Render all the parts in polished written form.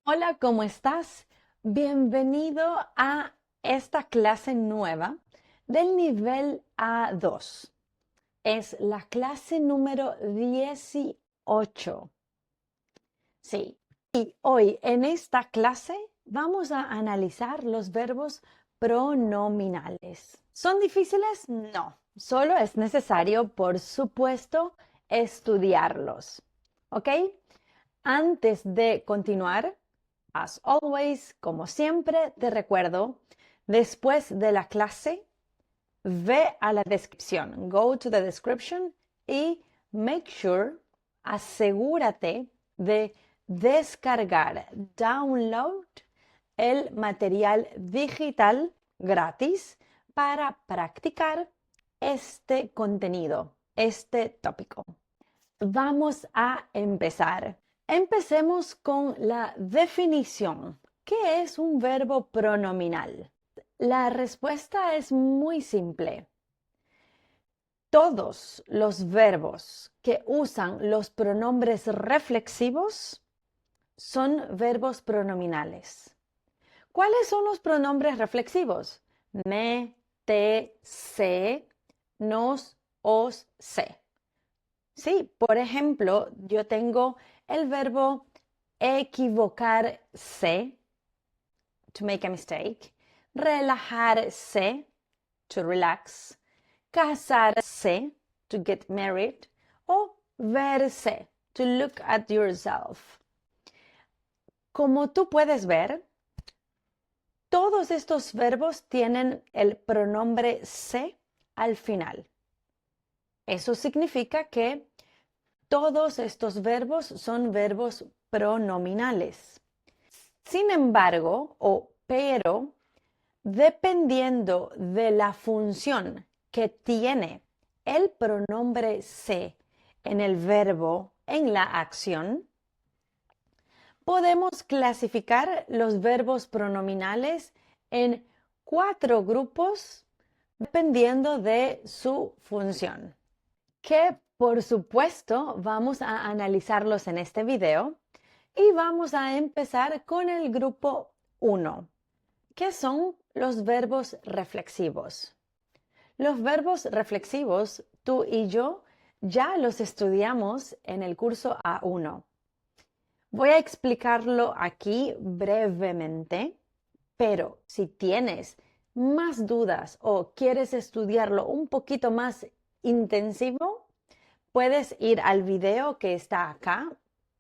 Hola, ¿cómo estás? Bienvenido a esta clase nueva del nivel A2. Es la clase número 18. Sí, y hoy en esta clase vamos a analizar los verbos pronominales. ¿Son difíciles? No, solo es necesario, por supuesto, estudiarlos. ¿Ok? Antes de continuar, as always, como siempre, te recuerdo, después de la clase, ve a la descripción, go to the description y make sure, asegúrate de descargar, download el material digital gratis para practicar este contenido, este tópico. Vamos a empezar. Empecemos con la definición. ¿Qué es un verbo pronominal? La respuesta es muy simple. Todos los verbos que usan los pronombres reflexivos son verbos pronominales. ¿Cuáles son los pronombres reflexivos? Me, te, se, nos, os, se. Sí, por ejemplo, yo tengo el verbo equivocarse, to make a mistake, relajarse, to relax, casarse, to get married, o verse, to look at yourself. Como tú puedes ver, todos estos verbos tienen el pronombre se al final. Eso significa que todos estos verbos son verbos pronominales. Sin embargo, pero, dependiendo de la función que tiene el pronombre se en el verbo, en la acción, podemos clasificar los verbos pronominales en 4 grupos dependiendo de su función, que por supuesto vamos a analizarlos en este video y vamos a empezar con el grupo 1, que son los verbos reflexivos. Los verbos reflexivos, tú y yo ya los estudiamos en el curso A1. Voy a explicarlo aquí brevemente, pero si tienes más dudas o quieres estudiarlo un poquito más intensivo, puedes ir al video que está acá,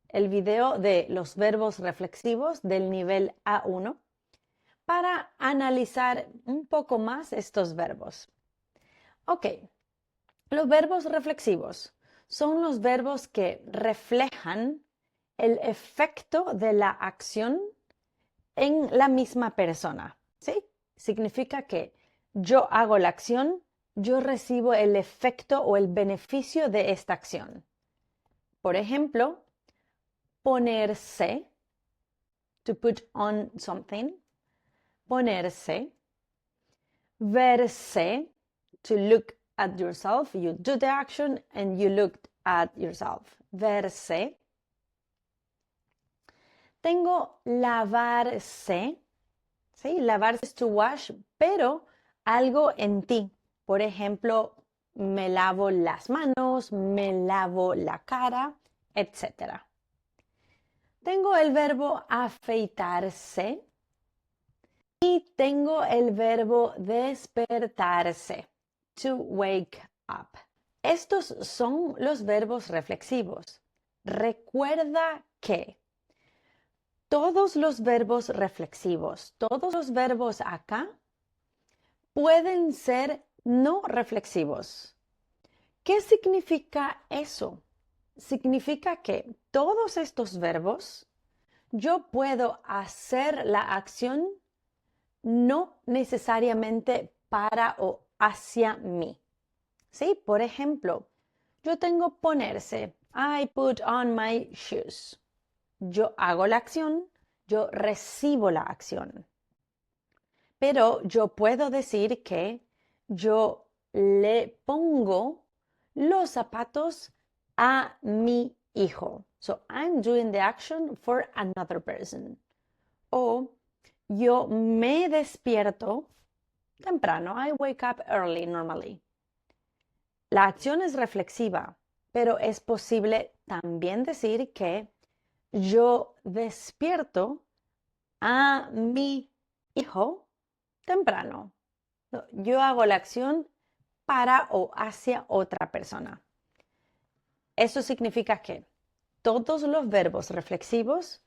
el video de los verbos reflexivos del nivel A1, para analizar un poco más estos verbos. Ok, los verbos reflexivos son los verbos que reflejan el efecto de la acción en la misma persona, ¿sí? Significa que yo hago la acción, yo recibo el efecto o el beneficio de esta acción. Por ejemplo, ponerse, to put on something, ponerse, verse, to look at yourself, you do the action and you look at yourself, verse. Tengo lavarse, ¿sí? Lavarse es to wash, pero algo en ti. Por ejemplo, me lavo las manos, me lavo la cara, etc. Tengo el verbo afeitarse y tengo el verbo despertarse, to wake up. Estos son los verbos reflexivos. Recuerda que todos los verbos reflexivos, todos los verbos acá, pueden ser no reflexivos. ¿Qué significa eso? Significa que todos estos verbos, yo puedo hacer la acción no necesariamente para o hacia mí. ¿Sí? Por ejemplo, yo tengo ponerse. I put on my shoes. Yo hago la acción, yo recibo la acción. Pero yo puedo decir que yo le pongo los zapatos a mi hijo. So I'm doing the action for another person. o yo me despierto temprano. I wake up early normally. La acción es reflexiva, pero es posible también decir que yo despierto a mi hijo temprano. Yo hago la acción para o hacia otra persona. Eso significa que todos los verbos reflexivos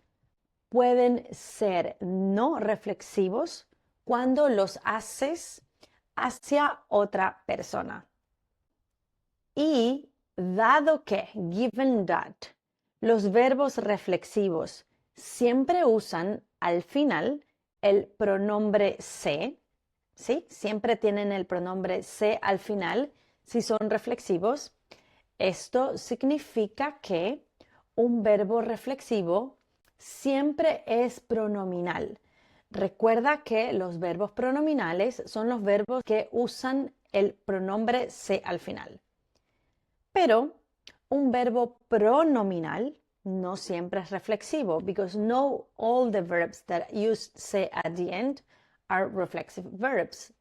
pueden ser no reflexivos cuando los haces hacia otra persona. Y dado que, given that, los verbos reflexivos siempre usan al final el pronombre se, ¿sí? Siempre tienen el pronombre se al final si son reflexivos. Esto significa que un verbo reflexivo siempre es pronominal. Recuerda que los verbos pronominales son los verbos que usan el pronombre se al final. Pero un verbo pronominal no siempre es reflexivo, because not all the verbs that use se at the end are reflexive verbs.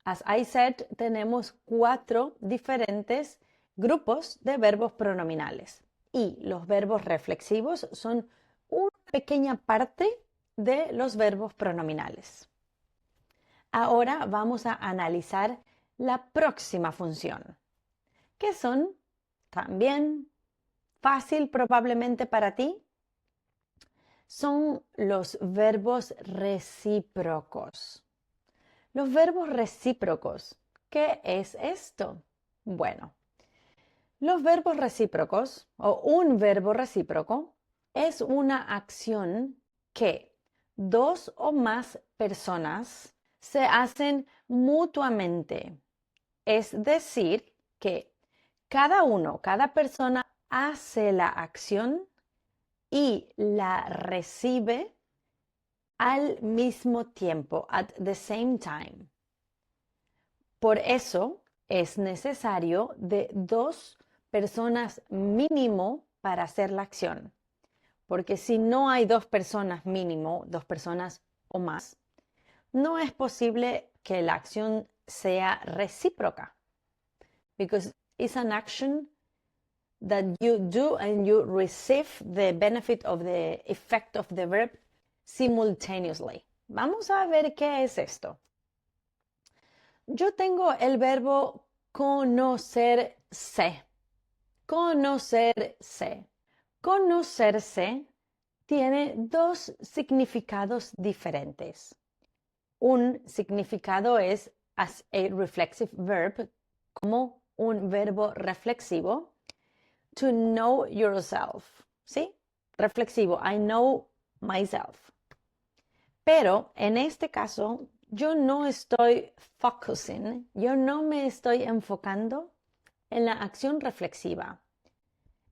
As I said, tenemos 4 diferentes grupos de verbos pronominales y los verbos reflexivos son una pequeña parte de los verbos pronominales. Ahora vamos a analizar la próxima función, que son también fácil probablemente para ti. Son los verbos recíprocos. Los verbos recíprocos, ¿qué es esto? Bueno, los verbos recíprocos o un verbo recíproco es una acción que 2 o más personas se hacen mutuamente. Es decir, que cada persona hace la acción y la recibe al mismo tiempo, at the same time. Por eso es necesario de 2 personas mínimo para hacer la acción. Porque si no hay 2 personas mínimo, 2 personas o más, no es posible que la acción sea recíproca. Because it's an action that you do and you receive the benefit of the effect of the verb simultaneously. Vamos a ver qué es esto. Yo tengo el verbo conocerse. Conocerse. Conocerse tiene 2 significados diferentes. Un significado es as a reflexive verb, como un verbo reflexivo. To know yourself, ¿sí? Reflexivo, I know myself. Pero en este caso, yo no estoy focusing, yo no me estoy enfocando en la acción reflexiva.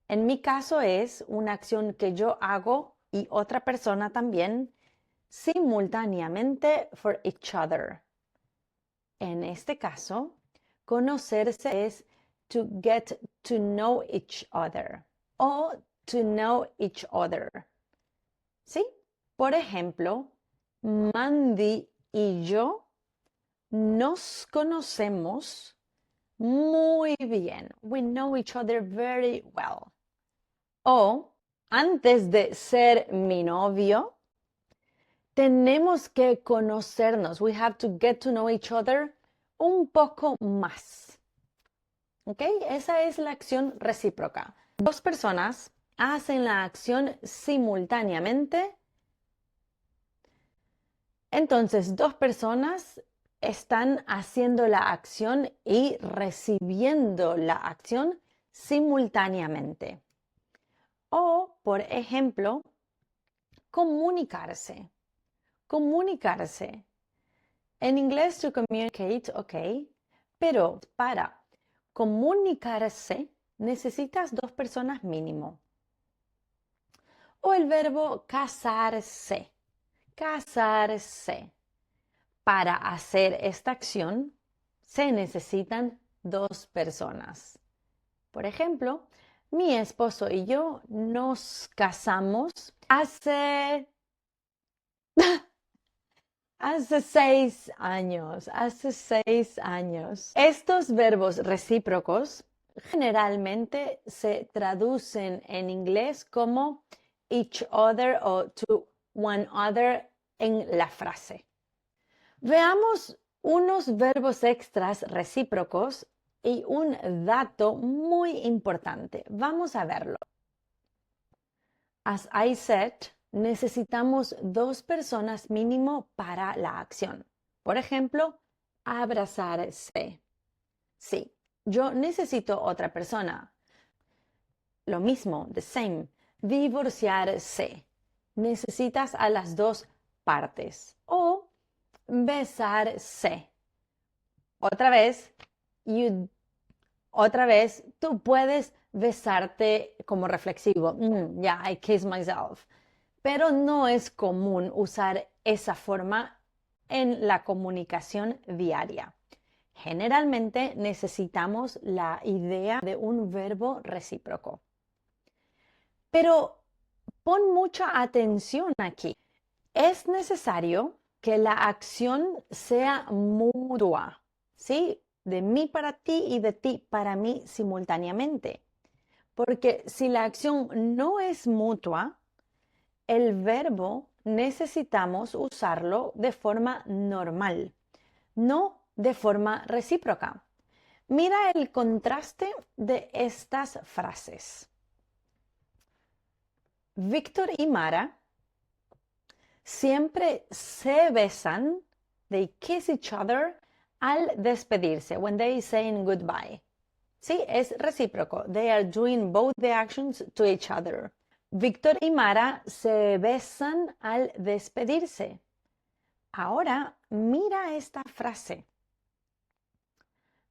En mi caso es una acción que yo hago y otra persona también simultáneamente for each other. En este caso, conocerse es to get to know each other o to know each other. ¿Sí? Por ejemplo, Mandy y yo nos conocemos muy bien. We know each other very well. O, antes de ser mi novio, tenemos que conocernos. We have to get to know each other un poco más. ¿Ok? Esa es la acción recíproca. 2 personas hacen la acción simultáneamente. Entonces, 2 personas están haciendo la acción y recibiendo la acción simultáneamente. O, por ejemplo, comunicarse. Comunicarse. En inglés, to communicate, ok, pero para comunicarse necesitas 2 personas mínimo. O el verbo casarse. Casarse. Para hacer esta acción se necesitan 2 personas. Por ejemplo, mi esposo y yo nos casamos hace Hace 6 años, hace 6 años. Estos verbos recíprocos generalmente se traducen en inglés como each other o to one other en la frase. Veamos unos verbos extras recíprocos y un dato muy importante. Vamos a verlo. As I said, necesitamos 2 personas mínimo para la acción. Por ejemplo, abrazarse. Sí, yo necesito otra persona. Lo mismo, the same. Divorciarse. Necesitas a las 2 partes. O besarse. Otra vez, tú puedes besarte como reflexivo. Yeah, I kiss myself. Pero no es común usar esa forma en la comunicación diaria. Generalmente necesitamos la idea de un verbo recíproco. Pero pon mucha atención aquí. Es necesario que la acción sea mutua, ¿sí? De mí para ti y de ti para mí simultáneamente. Porque si la acción no es mutua, el verbo necesitamos usarlo de forma normal, no de forma recíproca. Mira el contraste de estas frases. Víctor y Mara siempre se besan, they kiss each other, al despedirse, when they saying goodbye. Sí, es recíproco. They are doing both the actions to each other. Víctor y Mara se besan al despedirse. Ahora, mira esta frase.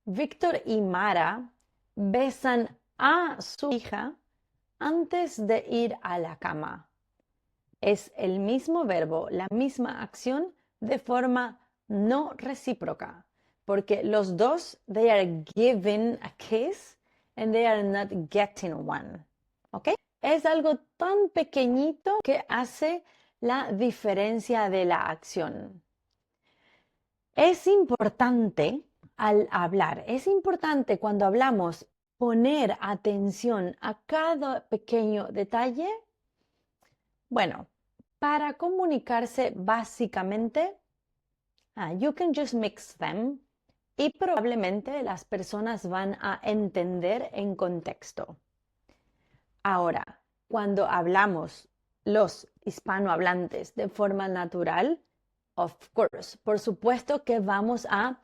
Víctor y Mara besan a su hija antes de ir a la cama. Es el mismo verbo, la misma acción de forma no recíproca, porque los dos, they are giving a kiss and they are not getting one. ¿Ok? Es algo tan pequeñito que hace la diferencia de la acción. Es importante al hablar, es importante cuando hablamos poner atención a cada pequeño detalle. Bueno, para comunicarse básicamente, you can just mix them y probablemente las personas van a entender en contexto. Ahora, cuando hablamos los hispanohablantes de forma natural, of course, por supuesto que vamos a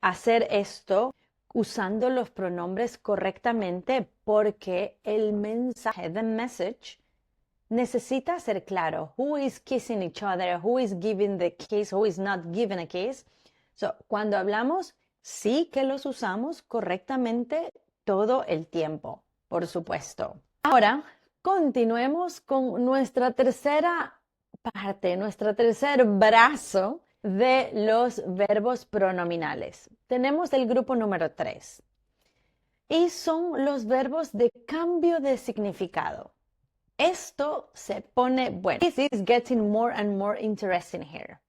hacer esto usando los pronombres correctamente porque el mensaje, the message, necesita ser claro. Who is kissing each other? Who is giving the kiss? Who is not giving a kiss? So, cuando hablamos, sí que los usamos correctamente todo el tiempo, por supuesto. Ahora, continuemos con nuestra tercera parte, nuestro tercer brazo de los verbos pronominales. Tenemos el grupo número 3 y son los verbos de cambio de significado. Esto se pone bueno. This is getting more and more interesting here.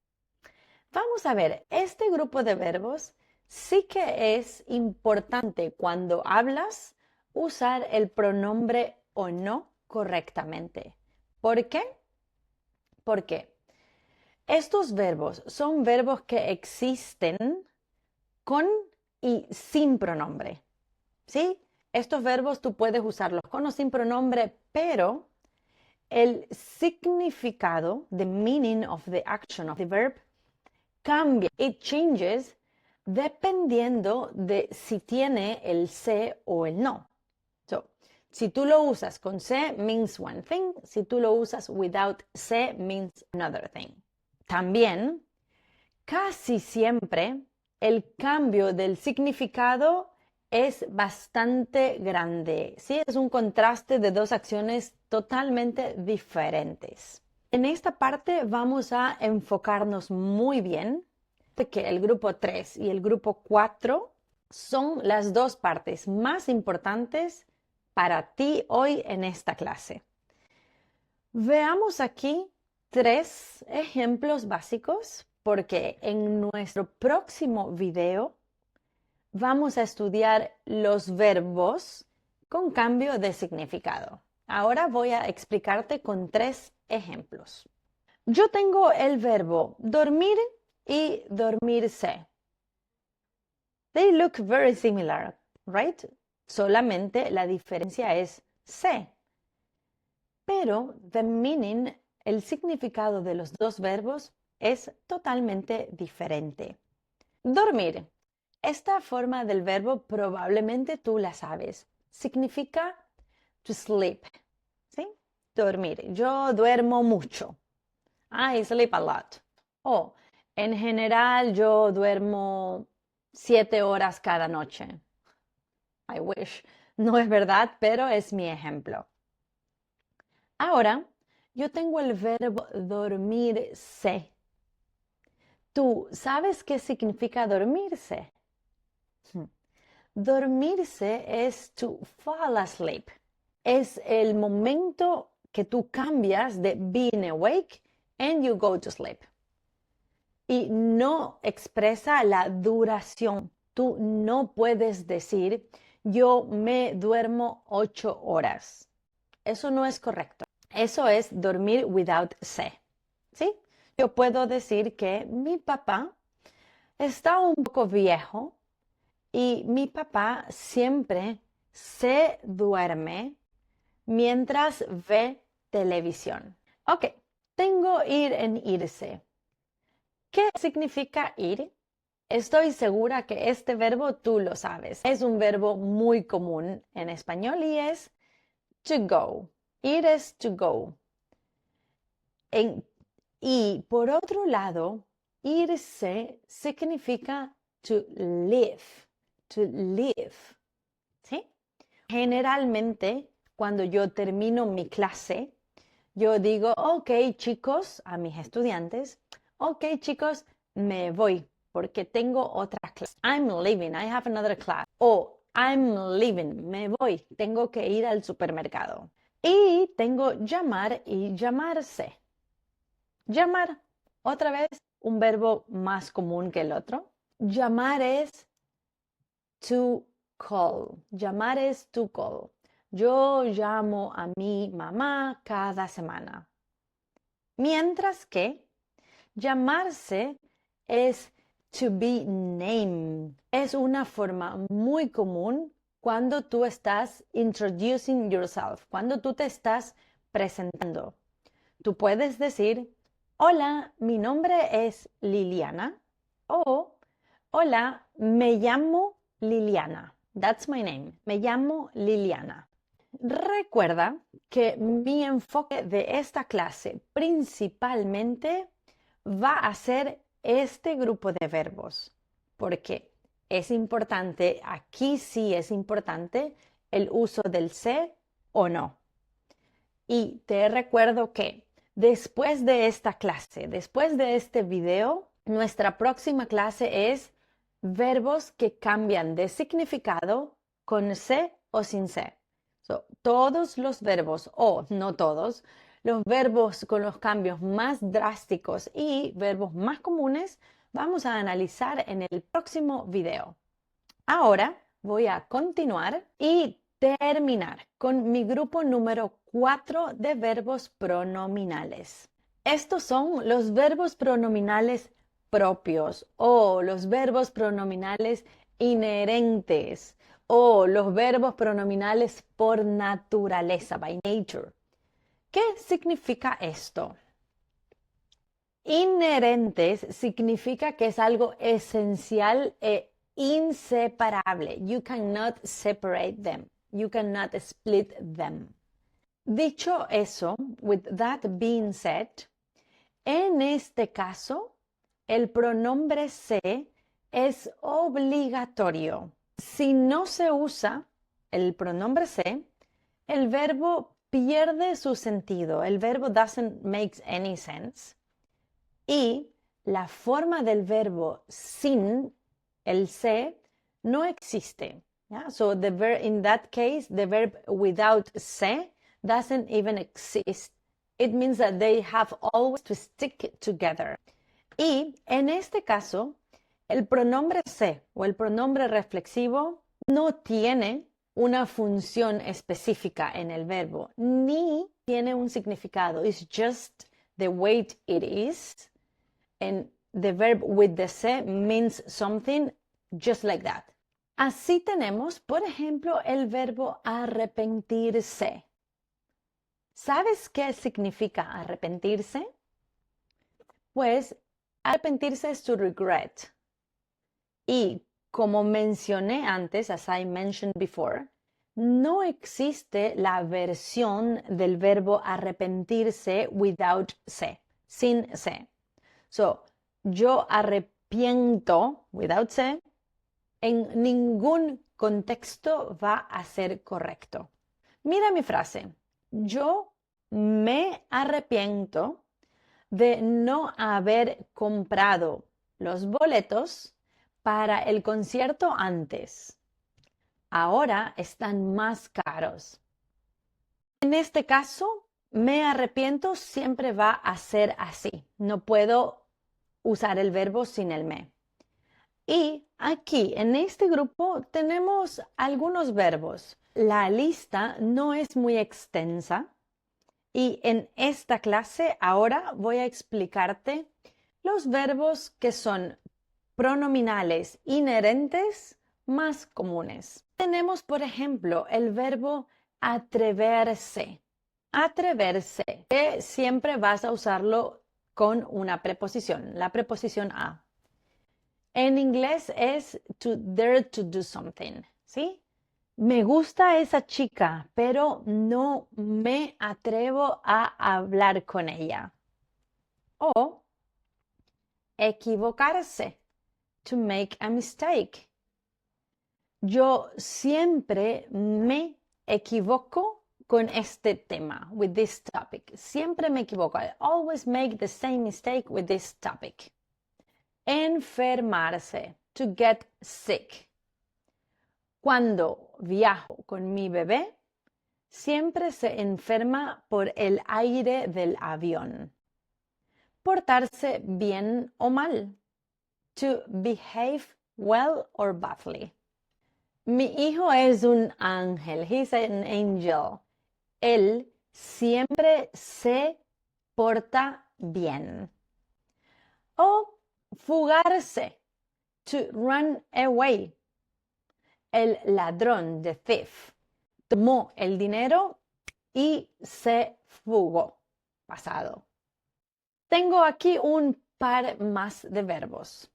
Vamos a ver, este grupo de verbos sí que es importante cuando hablas usar el pronombre o no correctamente. ¿Por qué? Porque estos verbos son verbos que existen con y sin pronombre. ¿Sí? Estos verbos tú puedes usarlos con o sin pronombre, pero el significado, the meaning of the action of the verb, cambia. It changes dependiendo de si tiene el se o el no. So, si tú lo usas con se, means one thing. Si tú lo usas without se, means another thing. También, casi siempre, el cambio del significado es bastante grande. ¿Sí? Es un contraste de dos acciones totalmente diferentes. En esta parte vamos a enfocarnos muy bien porque el grupo 3 y el grupo 4 son las dos partes más importantes para ti hoy en esta clase. Veamos aquí 3 ejemplos básicos porque en nuestro próximo video vamos a estudiar los verbos con cambio de significado. Ahora voy a explicarte con 3 ejemplos. Yo tengo el verbo dormir y dormirse. They look very similar, right? Solamente la diferencia es se. Pero the meaning, el significado de los dos verbos es totalmente diferente. Dormir. Esta forma del verbo probablemente tú la sabes. Significa to sleep, ¿sí? Dormir. Yo duermo mucho. I sleep a lot. O en general yo duermo 7 horas cada noche. I wish. No es verdad, pero es mi ejemplo. Ahora, yo tengo el verbo dormirse. ¿Tú sabes qué significa dormirse? Dormirse es to fall asleep. Es el momento que tú cambias de being awake and you go to sleep. Y no expresa la duración. Tú no puedes decir, yo me duermo 8 horas. Eso no es correcto. Eso es dormir without se. ¿Sí? Yo puedo decir que mi papá está un poco viejo y mi papá siempre se duerme mientras ve televisión. Ok, tengo ir en irse. ¿Qué significa ir? Estoy segura que este verbo tú lo sabes. Es un verbo muy común en español y es to go. Ir es to go. Y por otro lado, irse significa to live. To live. ¿Sí? Generalmente, cuando yo termino mi clase, yo digo, ok, chicos, a mis estudiantes, ok, chicos, me voy porque tengo otra clase. I'm leaving, I have another class. O I'm leaving, me voy, tengo que ir al supermercado. Y tengo llamar y llamarse. Llamar, otra vez, un verbo más común que el otro. Llamar es to call. Llamar es to call. Yo llamo a mi mamá cada semana. Mientras que llamarse es to be named. Es una forma muy común cuando tú estás introducing yourself, cuando tú te estás presentando. Tú puedes decir, hola, mi nombre es Liliana o hola, me llamo Liliana. That's my name. Me llamo Liliana. Recuerda que mi enfoque de esta clase principalmente va a ser este grupo de verbos, porque es importante, aquí sí es importante el uso del se o no. Y te recuerdo que después de esta clase, después de este video, nuestra próxima clase es verbos que cambian de significado con se o sin se. Todos los verbos, o no todos, los verbos con los cambios más drásticos y verbos más comunes, vamos a analizar en el próximo video. Ahora voy a continuar y terminar con mi grupo número 4 de verbos pronominales. Estos son los verbos pronominales propios o los verbos pronominales inherentes o los verbos pronominales por naturaleza, by nature. ¿Qué significa esto? Inherentes significa que es algo esencial e inseparable. You cannot separate them. You cannot split them. Dicho eso, with that being said, en este caso, el pronombre se es obligatorio. Si no se usa el pronombre se, el verbo pierde su sentido. El verbo doesn't make any sense. Y la forma del verbo sin el se no existe. Yeah? So in that case, the verb without se doesn't even exist. It means that they have always to stick together. Y en este caso, el pronombre se o el pronombre reflexivo no tiene una función específica en el verbo, ni tiene un significado. It's just the way it is. And the verb with the se means something just like that. Así tenemos, por ejemplo, el verbo arrepentirse. ¿Sabes qué significa arrepentirse? Pues arrepentirse es to regret. Y como mencioné antes, as I mentioned before, no existe la versión del verbo arrepentirse without se, sin se. So, yo arrepiento without se, en ningún contexto va a ser correcto. Mira mi frase. Yo me arrepiento de no haber comprado los boletos para el concierto antes. Ahora están más caros. En este caso, me arrepiento siempre va a ser así. No puedo usar el verbo sin el me. Y aquí, en este grupo, tenemos algunos verbos. La lista no es muy extensa. Y en esta clase ahora voy a explicarte los verbos que son pronominales inherentes más comunes. Tenemos, por ejemplo, el verbo atreverse. Atreverse, que siempre vas a usarlo con una preposición, la preposición a. En inglés es to dare to do something, ¿sí? Me gusta esa chica, pero no me atrevo a hablar con ella. O equivocarse, to make a mistake. Yo siempre me equivoco con este tema, with this topic. Siempre me equivoco. I always make the same mistake with this topic. Enfermarse, to get sick. Cuando viajo con mi bebé, siempre se enferma por el aire del avión. Portarse bien o mal. To behave well or badly. Mi hijo es un ángel. He's an angel. Él siempre se porta bien. O fugarse. To run away. El ladrón, the thief, tomó el dinero y se fugó. Pasado. Tengo aquí un par más de verbos.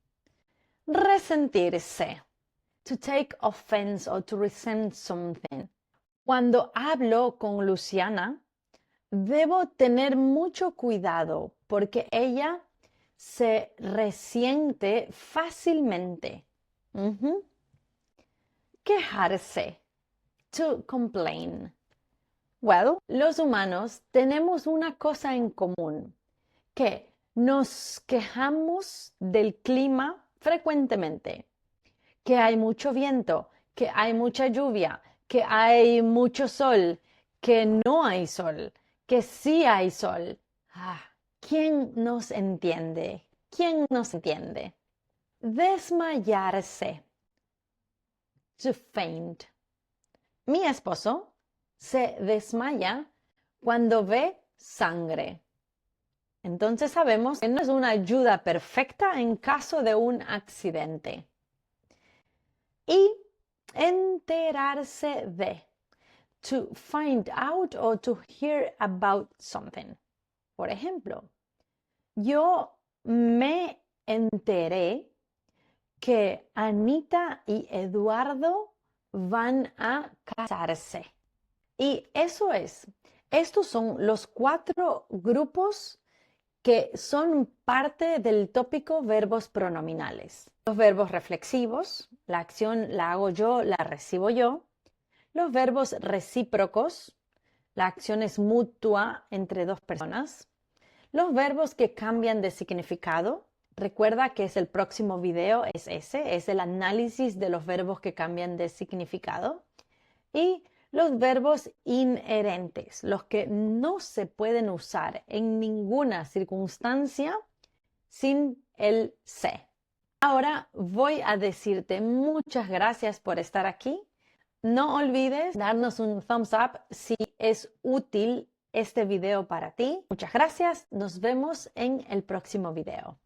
Resentirse. To take offense or to resent something. Cuando hablo con Luciana, debo tener mucho cuidado porque ella se resiente fácilmente. Quejarse. To complain. Well, los humanos tenemos una cosa en común, que nos quejamos del clima frecuentemente, que hay mucho viento, que hay mucha lluvia, que hay mucho sol, que no hay sol, que sí hay sol. ¿Quién nos entiende? ¿Quién nos entiende? Desmayarse. To faint. Mi esposo se desmaya cuando ve sangre. Entonces sabemos que no es una ayuda perfecta en caso de un accidente. Y enterarse de. To find out or to hear about something. Por ejemplo, yo me enteré que Anita y Eduardo van a casarse. Y eso es. Estos son los 4 grupos que son parte del tópico verbos pronominales. Los verbos reflexivos, la acción la hago yo, la recibo yo. Los verbos recíprocos, la acción es mutua entre 2 personas. Los verbos que cambian de significado, recuerda que es el próximo video, es el análisis de los verbos que cambian de significado. Y los verbos inherentes, los que no se pueden usar en ninguna circunstancia sin el C. Ahora voy a decirte muchas gracias por estar aquí. No olvides darnos un thumbs up si es útil este video para ti. Muchas gracias. Nos vemos en el próximo video.